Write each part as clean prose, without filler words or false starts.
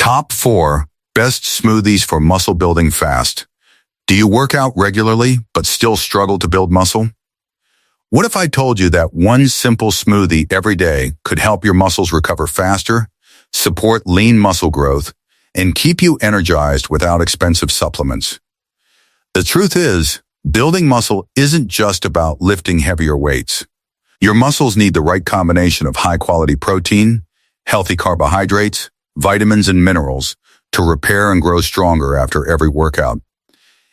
Top 4 Best Smoothies for Muscle Building Fast. Do you work out regularly but still struggle to build muscle? What if I told you that one simple smoothie every day could help your muscles recover faster, support lean muscle growth, and keep you energized without expensive supplements? The truth is, building muscle isn't just about lifting heavier weights. Your muscles need the right combination of high-quality protein, healthy carbohydrates, vitamins, and minerals to repair and grow stronger after every workout.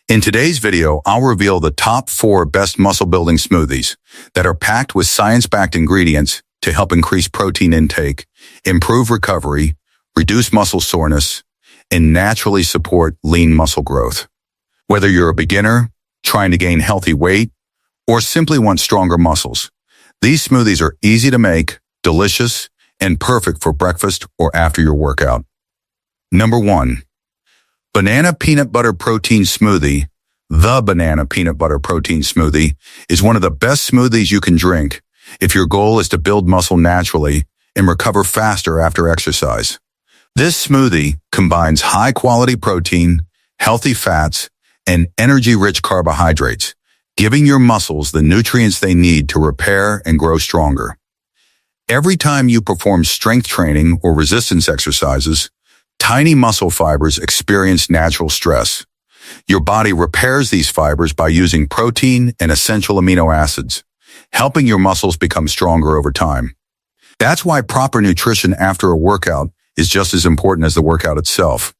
In today's video, I'll reveal the top 4 best muscle-building smoothies that are packed with science-backed ingredients to help increase protein intake, improve recovery, reduce muscle soreness, and naturally support lean muscle growth. Whether you're a beginner, trying to gain healthy weight, or simply want stronger muscles, these smoothies are easy to make, delicious, and perfect for breakfast or after your workout. Number 1. Banana Peanut Butter Protein Smoothie. The Banana Peanut Butter Protein Smoothie is one of the best smoothies you can drink if your goal is to build muscle naturally and recover faster after exercise. This smoothie combines high-quality protein, healthy fats, and energy-rich carbohydrates, giving your muscles the nutrients they need to repair and grow stronger. Every time you perform strength training or resistance exercises, tiny muscle fibers experience natural stress. Your body repairs these fibers by using protein and essential amino acids, helping your muscles become stronger over time. That's why proper nutrition after a workout is just as important as the workout itself.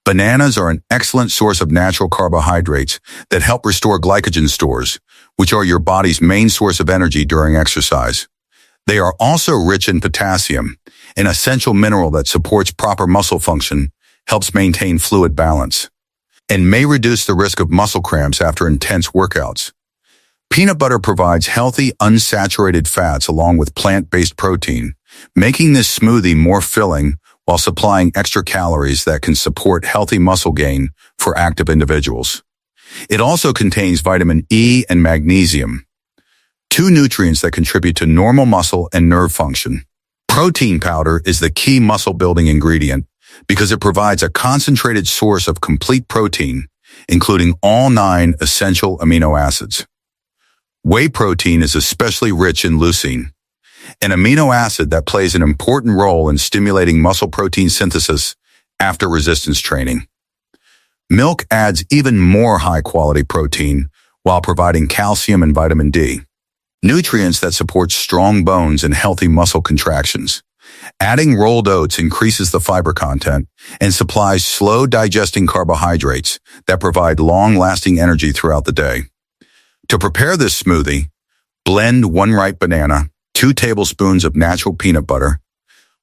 Bananas are an excellent source of natural carbohydrates that help restore glycogen stores, which are your body's main source of energy during exercise. They are also rich in potassium, an essential mineral that supports proper muscle function, helps maintain fluid balance, and may reduce the risk of muscle cramps after intense workouts. Peanut butter provides healthy, unsaturated fats along with plant-based protein, making this smoothie more filling while supplying extra calories that can support healthy muscle gain for active individuals. It also contains vitamin E and magnesium, 2 nutrients that contribute to normal muscle and nerve function. Protein powder is the key muscle-building ingredient because it provides a concentrated source of complete protein, including all 9 essential amino acids. Whey protein is especially rich in leucine, an amino acid that plays an important role in stimulating muscle protein synthesis after resistance training. Milk adds even more high-quality protein while providing calcium and vitamin D, nutrients that support strong bones and healthy muscle contractions. Adding rolled oats increases the fiber content and supplies slow-digesting carbohydrates that provide long-lasting energy throughout the day. To prepare this smoothie, blend 1 ripe banana, 2 tablespoons of natural peanut butter,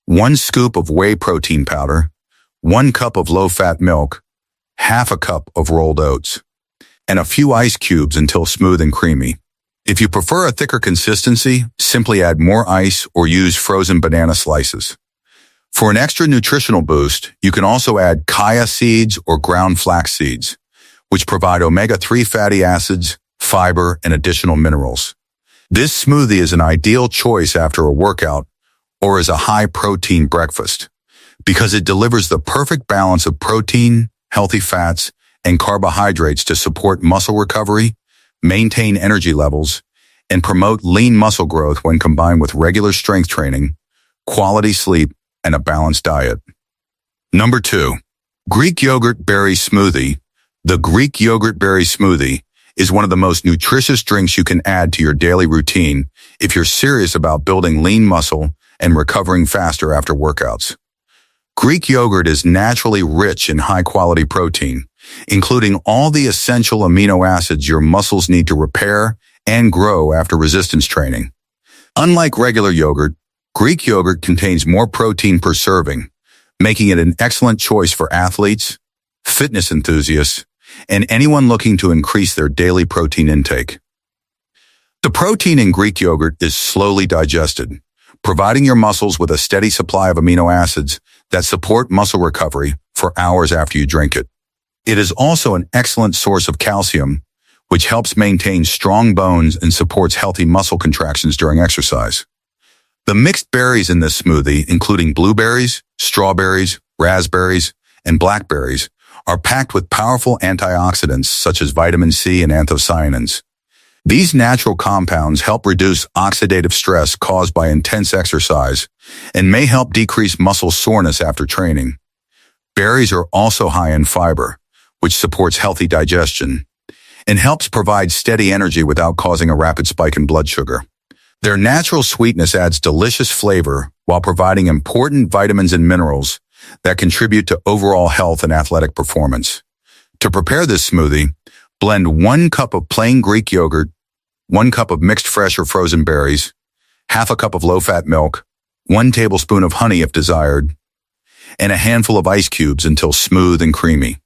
1 scoop of whey protein powder, 1 cup of low-fat milk, half a cup of rolled oats, and a few ice cubes until smooth and creamy. If you prefer a thicker consistency, simply add more ice or use frozen banana slices. For an extra nutritional boost, you can also add chia seeds or ground flax seeds, which provide omega-3 fatty acids, fiber, and additional minerals. This smoothie is an ideal choice after a workout or as a high-protein breakfast because it delivers the perfect balance of protein, healthy fats, and carbohydrates to support muscle recovery, maintain energy levels, and promote lean muscle growth when combined with regular strength training, quality sleep, and a balanced diet. Number 2. Greek Yogurt Berry Smoothie. The Greek Yogurt Berry Smoothie is one of the most nutritious drinks you can add to your daily routine if you're serious about building lean muscle and recovering faster after workouts. Greek yogurt is naturally rich in high-quality protein, including all the essential amino acids your muscles need to repair and grow after resistance training. Unlike regular yogurt, Greek yogurt contains more protein per serving, making it an excellent choice for athletes, fitness enthusiasts, and anyone looking to increase their daily protein intake. The protein in Greek yogurt is slowly digested, providing your muscles with a steady supply of amino acids that support muscle recovery for hours after you drink it. It is also an excellent source of calcium, which helps maintain strong bones and supports healthy muscle contractions during exercise. The mixed berries in this smoothie, including blueberries, strawberries, raspberries, and blackberries are packed with powerful antioxidants such as vitamin C and anthocyanins. These natural compounds help reduce oxidative stress caused by intense exercise and may help decrease muscle soreness after training. Berries are also high in fiber, which supports healthy digestion and helps provide steady energy without causing a rapid spike in blood sugar. Their natural sweetness adds delicious flavor while providing important vitamins and minerals that contribute to overall health and athletic performance. To prepare this smoothie, blend 1 cup of plain Greek yogurt, 1 cup of mixed fresh or frozen berries, half a cup of low-fat milk, 1 tablespoon of honey if desired, and a handful of ice cubes until smooth and creamy.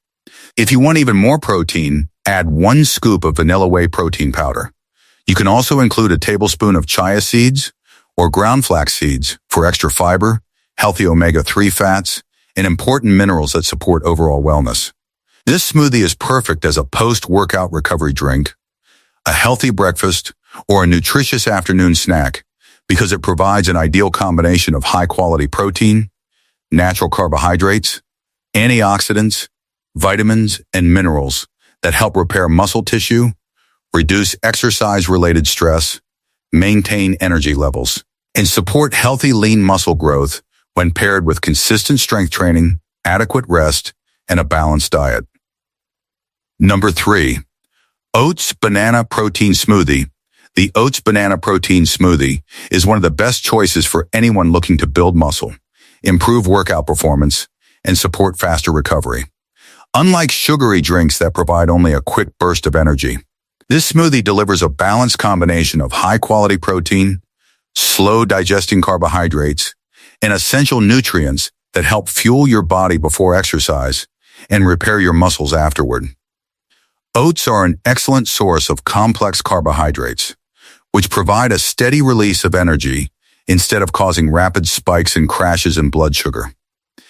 If you want even more protein, add 1 scoop of vanilla whey protein powder. You can also include a tablespoon of chia seeds or ground flax seeds for extra fiber, healthy omega-3 fats, and important minerals that support overall wellness. This smoothie is perfect as a post-workout recovery drink, a healthy breakfast, or a nutritious afternoon snack because it provides an ideal combination of high-quality protein, natural carbohydrates, antioxidants, vitamins, and minerals that help repair muscle tissue, reduce exercise-related stress, maintain energy levels, and support healthy lean muscle growth when paired with consistent strength training, adequate rest, and a balanced diet. Number 3. Oats Banana Protein Smoothie. The Oats Banana Protein Smoothie is one of the best choices for anyone looking to build muscle, improve workout performance, and support faster recovery. Unlike sugary drinks that provide only a quick burst of energy, this smoothie delivers a balanced combination of high-quality protein, slow-digesting carbohydrates, and essential nutrients that help fuel your body before exercise and repair your muscles afterward. Oats are an excellent source of complex carbohydrates, which provide a steady release of energy instead of causing rapid spikes and crashes in blood sugar.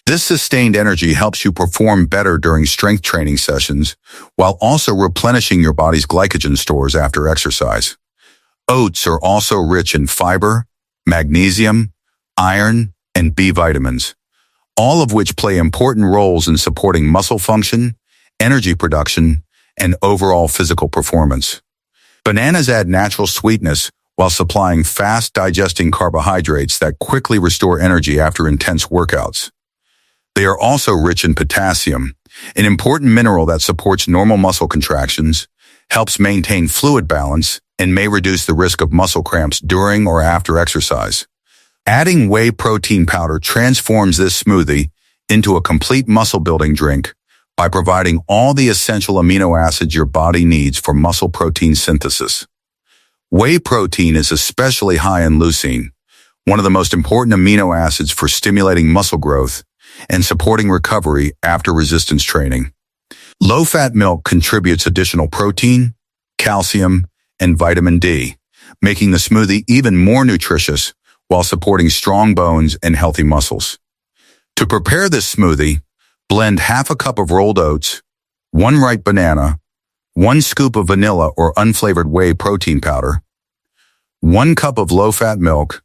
This sustained energy helps you perform better during strength training sessions while also replenishing your body's glycogen stores after exercise. Oats are also rich in fiber, magnesium, iron, and B vitamins, all of which play important roles in supporting muscle function, energy production, and overall physical performance. Bananas add natural sweetness while supplying fast-digesting carbohydrates that quickly restore energy after intense workouts. They are also rich in potassium, an important mineral that supports normal muscle contractions, helps maintain fluid balance, and may reduce the risk of muscle cramps during or after exercise. Adding whey protein powder transforms this smoothie into a complete muscle-building drink by providing all the essential amino acids your body needs for muscle protein synthesis. Whey protein is especially high in leucine, one of the most important amino acids for stimulating muscle growth and supporting recovery after resistance training. Low-fat milk contributes additional protein, calcium, and vitamin D, making the smoothie even more nutritious while supporting strong bones and healthy muscles. To prepare this smoothie, blend half a cup of rolled oats, 1 ripe banana, 1 scoop of vanilla or unflavored whey protein powder, 1 cup of low-fat milk,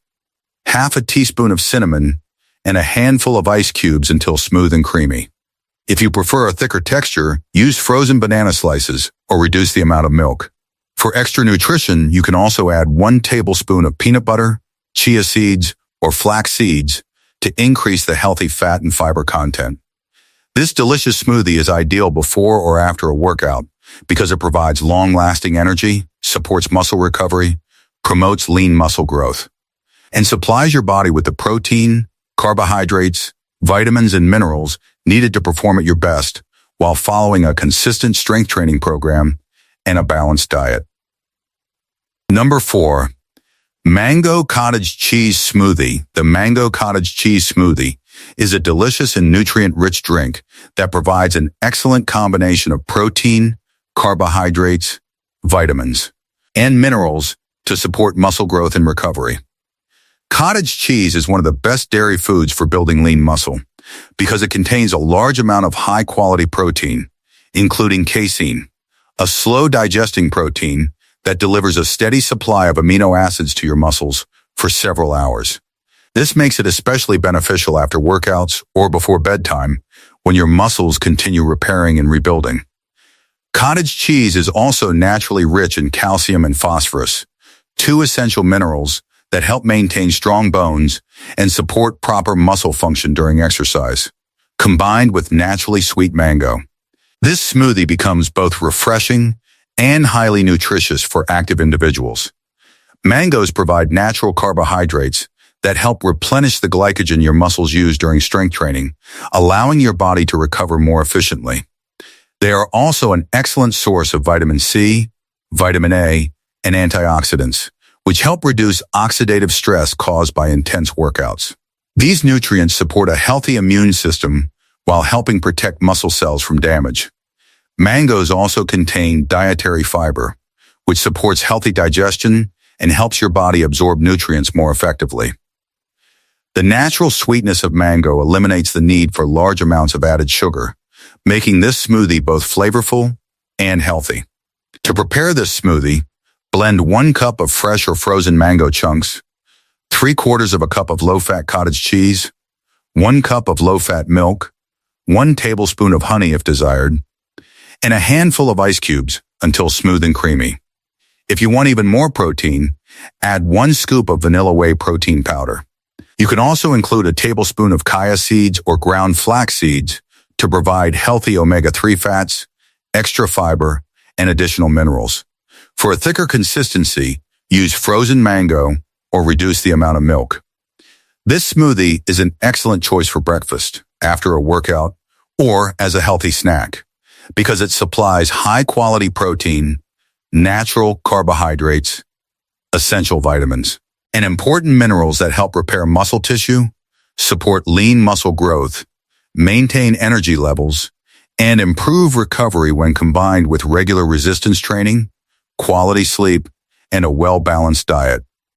half a teaspoon of cinnamon, and a handful of ice cubes until smooth and creamy. If you prefer a thicker texture, use frozen banana slices or reduce the amount of milk. For extra nutrition, you can also add 1 tablespoon of peanut butter, chia seeds, or flax seeds to increase the healthy fat and fiber content. This delicious smoothie is ideal before or after a workout because it provides long-lasting energy, supports muscle recovery, promotes lean muscle growth, and supplies your body with the protein, carbohydrates, vitamins, and minerals needed to perform at your best while following a consistent strength training program and a balanced diet. Number 4. Mango Cottage Cheese Smoothie. The Mango Cottage Cheese Smoothie is a delicious and nutrient-rich drink that provides an excellent combination of protein, carbohydrates, vitamins, and minerals to support muscle growth and recovery. Cottage cheese is one of the best dairy foods for building lean muscle because it contains a large amount of high-quality protein, including casein, a slow-digesting protein that delivers a steady supply of amino acids to your muscles for several hours. This makes it especially beneficial after workouts or before bedtime when your muscles continue repairing and rebuilding. Cottage cheese is also naturally rich in calcium and phosphorus, two essential minerals that help maintain strong bones and support proper muscle function during exercise. Combined with naturally sweet mango, this smoothie becomes both refreshing and highly nutritious for active individuals. Mangoes provide natural carbohydrates that help replenish the glycogen your muscles use during strength training, allowing your body to recover more efficiently. They are also an excellent source of vitamin C, vitamin A, and antioxidants, which help reduce oxidative stress caused by intense workouts. These nutrients support a healthy immune system while helping protect muscle cells from damage. Mangoes also contain dietary fiber, which supports healthy digestion and helps your body absorb nutrients more effectively. The natural sweetness of mango eliminates the need for large amounts of added sugar, making this smoothie both flavorful and healthy. To prepare this smoothie, blend 1 cup of fresh or frozen mango chunks, 3/4 of a cup of low-fat cottage cheese, 1 cup of low-fat milk, 1 tablespoon of honey if desired, and a handful of ice cubes until smooth and creamy. If you want even more protein, add 1 scoop of vanilla whey protein powder. You can also include a tablespoon of chia seeds or ground flax seeds to provide healthy omega-3 fats, extra fiber, and additional minerals. For a thicker consistency, use frozen mango or reduce the amount of milk. This smoothie is an excellent choice for breakfast, after a workout, or as a healthy snack, because it supplies high-quality protein, natural carbohydrates, essential vitamins, and important minerals that help repair muscle tissue, support lean muscle growth, maintain energy levels, and improve recovery when combined with regular resistance training, quality sleep, and a well-balanced diet.